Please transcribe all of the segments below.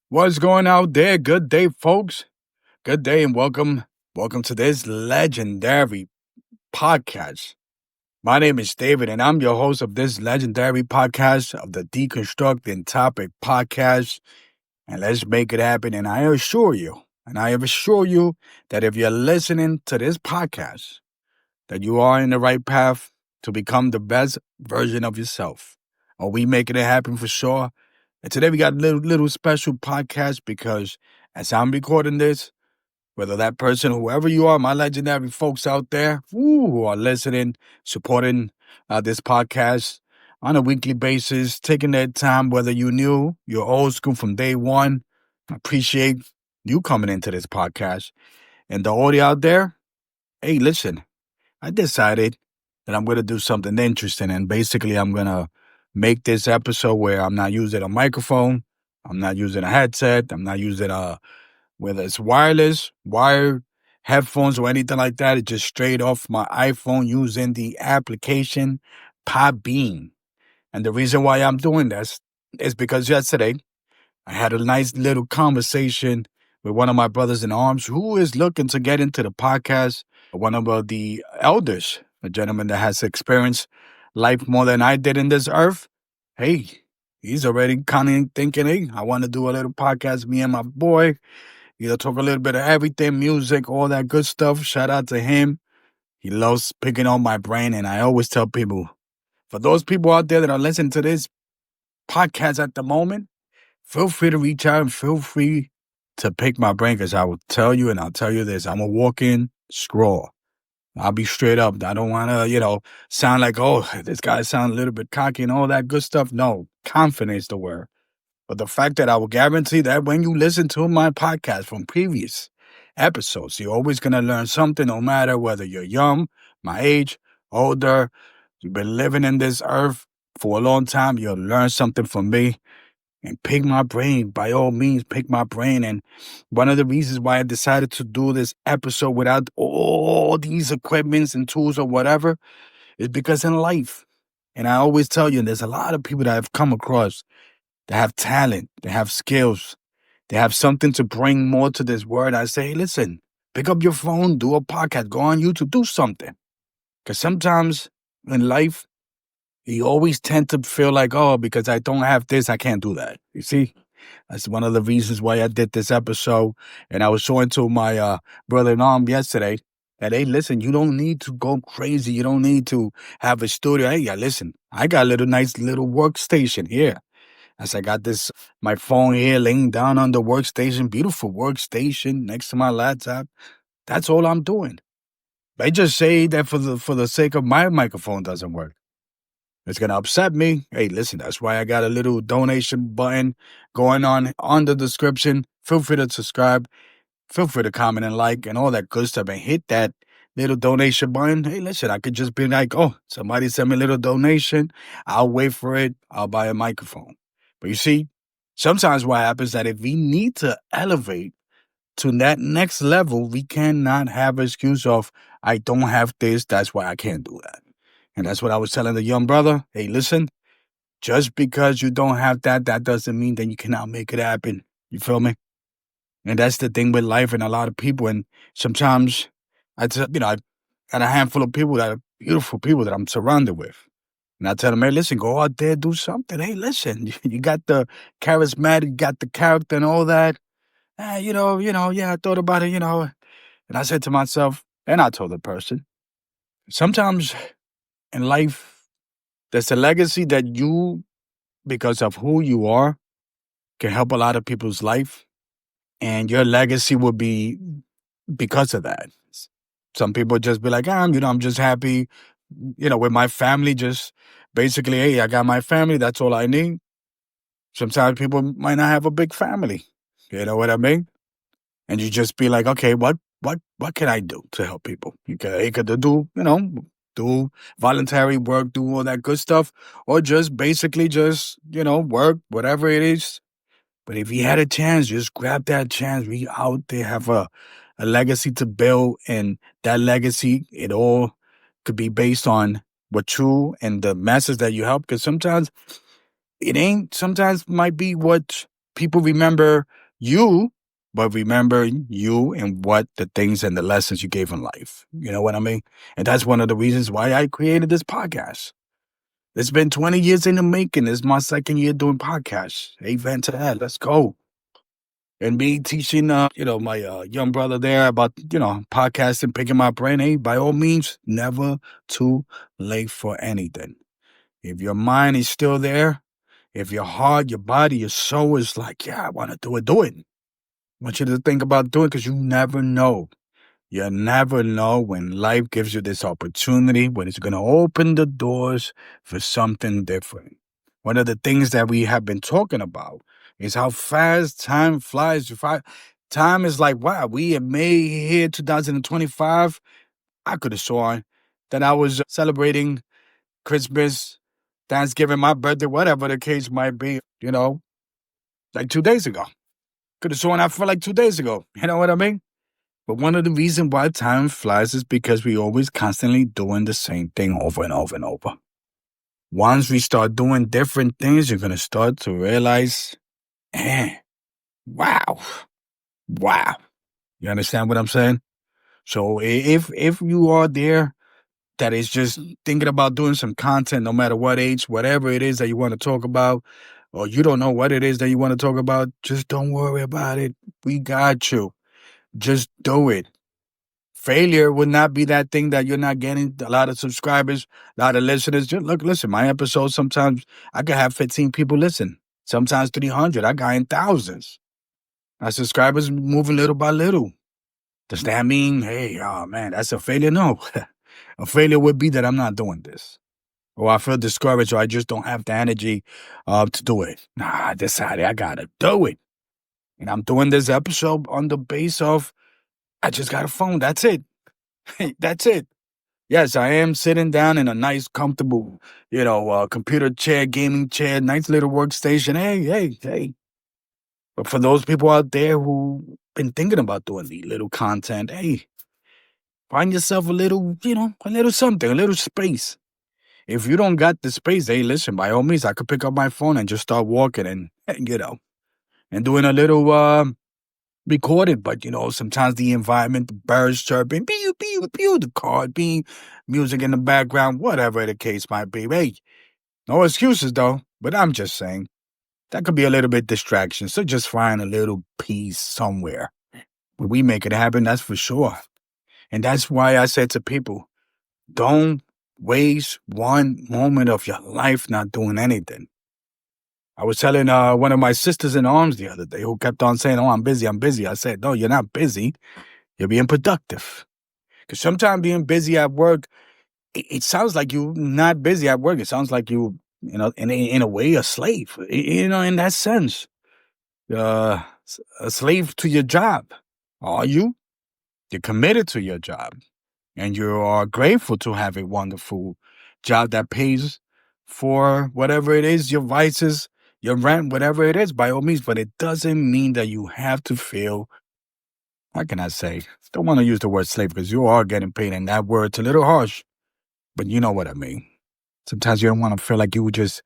What's going out there? Good day, folks. Good day and welcome. Welcome to this legendary podcast. My name is David and I'm your host of this legendary podcast of the Deconstructing Topic podcast. And let's make it happen. And I assure you, that if you're listening to this podcast, that you are in the right path to become the best version of yourself. Are we making it happen for sure? And today we got a little special podcast because as I'm recording this, whether that person, whoever you are, my legendary folks out there who are listening, supporting this podcast on a weekly basis, taking their time, whether you new, you're old school from day one, I appreciate you coming into this podcast. And the audio out there, hey, listen, I decided that I'm going to do something interesting. And basically, I'm going to make this episode where I'm not using a microphone. I'm not using a headset. I'm not using whether it's wireless, wired headphones or anything like that. It's just straight off my iPhone using the application Podbean. And the reason why I'm doing this is because yesterday I had a nice little conversation with one of my brothers in arms who is looking to get into the podcast. One of the elders, a gentleman that has experienced life more than I did in this earth. Hey, he's already kind of thinking, hey, I want to do a little podcast, me and my boy. Talk a little bit of everything, music, all that good stuff. Shout out to him. He loves picking on my brain. And I always tell people, for those people out there that are listening to this podcast at the moment, feel free to reach out and feel free to pick my brain because I will tell you and I'll tell you this. I'm a walking scroll. I'll be straight up. I don't want to, sound like, oh, this guy sounds a little bit cocky and all that good stuff. No, confidence is the word. But the fact that I will guarantee that when you listen to my podcast from previous episodes, you're always going to learn something, no matter whether you're young, my age, older, you've been living in this earth for a long time, you'll learn something from me. And pick my brain, by all means, pick my brain. And one of the reasons why I decided to do this episode without all these equipments and tools or whatever is because in life, and I always tell you, there's a lot of people that I've come across that have talent, they have skills, they have something to bring more to this world. I say, hey, listen, pick up your phone, do a podcast, go on YouTube, do something. Because sometimes in life, you always tend to feel like, oh, because I don't have this, I can't do that. You see? That's one of the reasons why I did this episode. And I was showing to my brother-in-law yesterday that, hey, listen, you don't need to go crazy. You don't need to have a studio. Hey, yeah, listen, I got a nice little workstation here. As I got my phone here laying down on the workstation, beautiful workstation next to my laptop. That's all I'm doing. I just say that for the sake of my microphone doesn't work. It's going to upset me. Hey, listen, that's why I got a little donation button going on the description. Feel free to subscribe. Feel free to comment and like and all that good stuff and hit that little donation button. Hey, listen, I could just be like, oh, somebody send me a little donation. I'll wait for it. I'll buy a microphone. But you see, sometimes what happens is that if we need to elevate to that next level, we cannot have an excuse of, I don't have this, that's why I can't do that. And that's what I was telling the young brother. Hey, listen, just because you don't have that doesn't mean that you cannot make it happen. You feel me? And that's the thing with life and a lot of people. And sometimes I got a handful of people that are beautiful people that I'm surrounded with. And I tell them, hey, listen, go out there, do something. Hey, listen, you got the charismatic, you got the character and all that. Yeah, I thought about it, And I said to myself, and I told the person, sometimes in life, there's a legacy that you, because of who you are, can help a lot of people's life. And your legacy will be because of that. Some people just be like, I'm just happy, with my family, just basically, hey, I got my family, that's all I need. Sometimes people might not have a big family. You know what I mean? And you just be like, okay, what can I do to help people? You could do voluntary work, do all that good stuff, or just basically work, whatever it is. But if you had a chance, just grab that chance. We out there have a legacy to build, and that legacy, it all could be based on what you and the masses that you help. Because sometimes might be what people remember you, but remember you and what the things and the lessons you gave in life. You know what I mean? And that's one of the reasons why I created this podcast. It's been 20 years in the making. This is my second year doing podcasts. Amen to that. Let's go. And me teaching, my young brother there about, podcasting, picking my brain. Hey, by all means, never too late for anything. If your mind is still there, if your heart, your body, your soul is like, yeah, I want to do it, do it. I want you to think about doing it because you never know. You never know when life gives you this opportunity, when it's going to open the doors for something different. One of the things that we have been talking about is how fast time flies. Time is like, wow, we in May here, 2025. I could have sworn that I was celebrating Christmas, Thanksgiving, my birthday, whatever the case might be, like 2 days ago. Could have sworn I felt like 2 days ago. You know what I mean? But one of the reasons why time flies is because we always constantly doing the same thing over and over and over. Once we start doing different things, you're going to start to realize, wow. You understand what I'm saying? So if you are there that is just thinking about doing some content, no matter what age, whatever it is that you want to talk about, or you don't know what it is that you want to talk about, just don't worry about it. We got you. Just do it. Failure would not be that thing that you're not getting a lot of subscribers, a lot of listeners. Just listen, my episodes, sometimes I could have 15 people listen, sometimes 300. I got in thousands. My subscribers moving little by little. Does that mean, hey, oh man, that's a failure? No. A failure would be that I'm not doing this. Or I feel discouraged, or I just don't have the energy to do it. Nah, I decided I got to do it. And I'm doing this episode on the base of, I just got a phone. That's it. That's it. Yes, I am sitting down in a nice, comfortable, computer chair, gaming chair, nice little workstation. Hey. But for those people out there who been thinking about doing the little content, hey, find yourself a little, a little something, a little space. If you don't got the space, hey, listen, by all means, I could pick up my phone and just start walking and and doing a little recorded. But, sometimes the environment, the birds chirping, pew, pew, pew, the car being, music in the background, whatever the case might be. Hey, no excuses, though. But I'm just saying, that could be a little bit distraction. So just find a little peace somewhere. When we make it happen, that's for sure. And that's why I said to people, don't waste one moment of your life not doing anything. I was telling one of my sisters in arms the other day who kept on saying, oh, I'm busy. I said, no, you're not busy. You're being productive. Because sometimes being busy at work, it sounds like you're not busy at work. It sounds like you, in a way, a slave, in that sense. A slave to your job. Are you? You're committed to your job. And you are grateful to have a wonderful job that pays for whatever it is, your vices, your rent, whatever it is, by all means. But it doesn't mean that you have to feel, how can I say? Don't want to use the word slave because you are getting paid, and that word's a little harsh, but you know what I mean. Sometimes you don't want to feel like you would just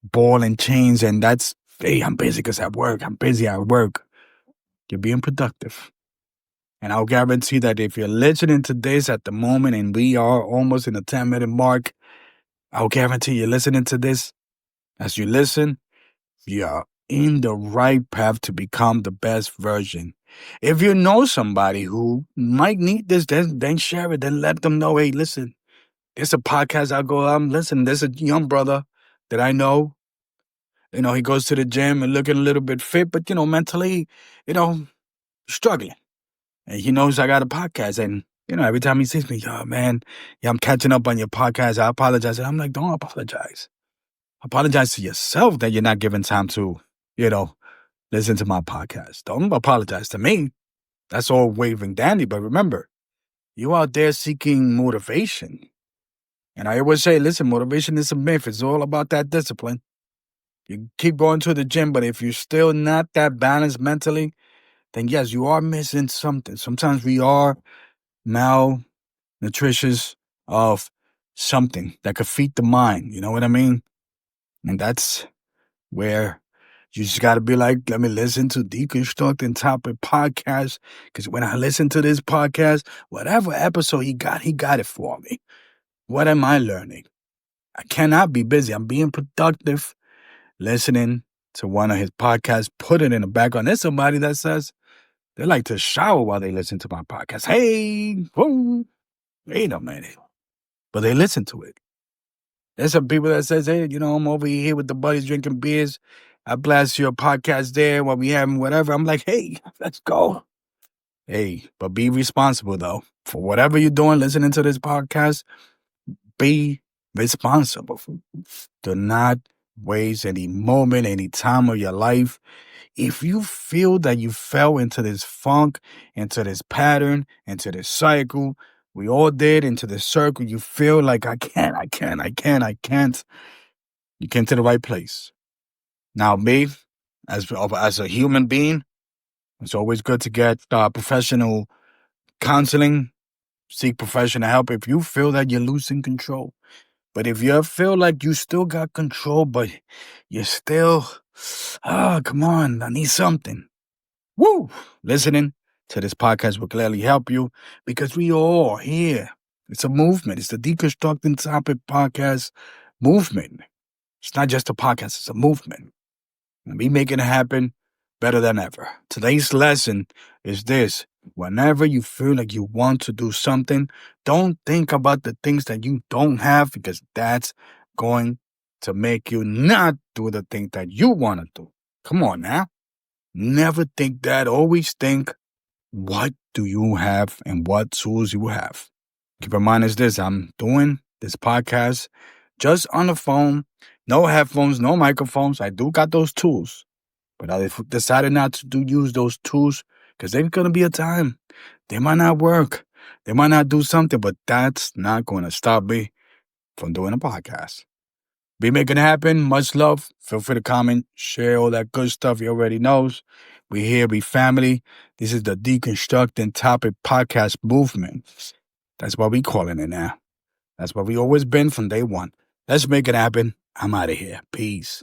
ball in chains and that's, hey, I'm busy because I'm busy at work. You're being productive. And I'll guarantee that if you're listening to this at the moment and we are almost in the 10-minute mark, I'll guarantee you're listening to this. As you listen, you're in the right path to become the best version. If you know somebody who might need this, then share it. Then let them know, hey, listen, there's a podcast listen, there's a young brother that I know. He goes to the gym and looking a little bit fit, but, mentally, struggling. And he knows I got a podcast. And, every time he sees me, man, I'm catching up on your podcast. I apologize. And I'm like, don't apologize. Apologize to yourself that you're not giving time to, listen to my podcast. Don't apologize to me. That's all waving dandy. But remember, you out there seeking motivation. And I always say, listen, motivation is a myth. It's all about that discipline. You keep going to the gym, but if you're still not that balanced mentally, then yes, you are missing something. Sometimes we are malnutritious of something that could feed the mind. You know what I mean? And that's where You just got to be like, let me listen to Deconstructing Topic podcast. Because when I listen to this podcast, whatever episode he got it for me. What am I learning? I cannot be busy. I'm being productive, listening to one of his podcasts, put it in the background. There's somebody that says they like to shower while they listen to my podcast. Hey, whoa, wait a minute. But they listen to it. There's some people that says, hey, I'm over here with the buddies drinking beers. I blast your podcast there while we having whatever. I'm like, hey, let's go. Hey, but be responsible, though. For whatever you're doing, listening to this podcast, be responsible. Do not waste any moment, any time of your life. If you feel that you fell into this funk, into this pattern, into this cycle, we all did, into this circle, you feel like I can't. You came to the right place. Now, me, as a human being, it's always good to get professional counseling, seek professional help if you feel that you're losing control. But if you feel like you still got control, but you're still, come on, I need something. Woo! Listening to this podcast will clearly help you because we all here. It's a movement. It's the Deconstructing Topic podcast movement. It's not just a podcast, it's a movement. And we making it happen better than ever. Today's lesson is this. Whenever you feel like you want to do something, don't think about the things that you don't have because that's going to make you not do the thing that you want to do. Come on now. Never think that. Always think, what do you have and what tools you have? Keep in mind is this. I'm doing this podcast just on the phone. No headphones, no microphones. I do got those tools. But I decided not to use those tools because there's going to be a time. They might not work. They might not do something, but that's not going to stop me from doing a podcast. Be making it happen. Much love. Feel free to comment, share all that good stuff you already knows. We here, we family. This is the Deconstructing Topic podcast movement. That's what we calling it now. That's what we always been from day one. Let's make it happen. I'm out of here. Peace.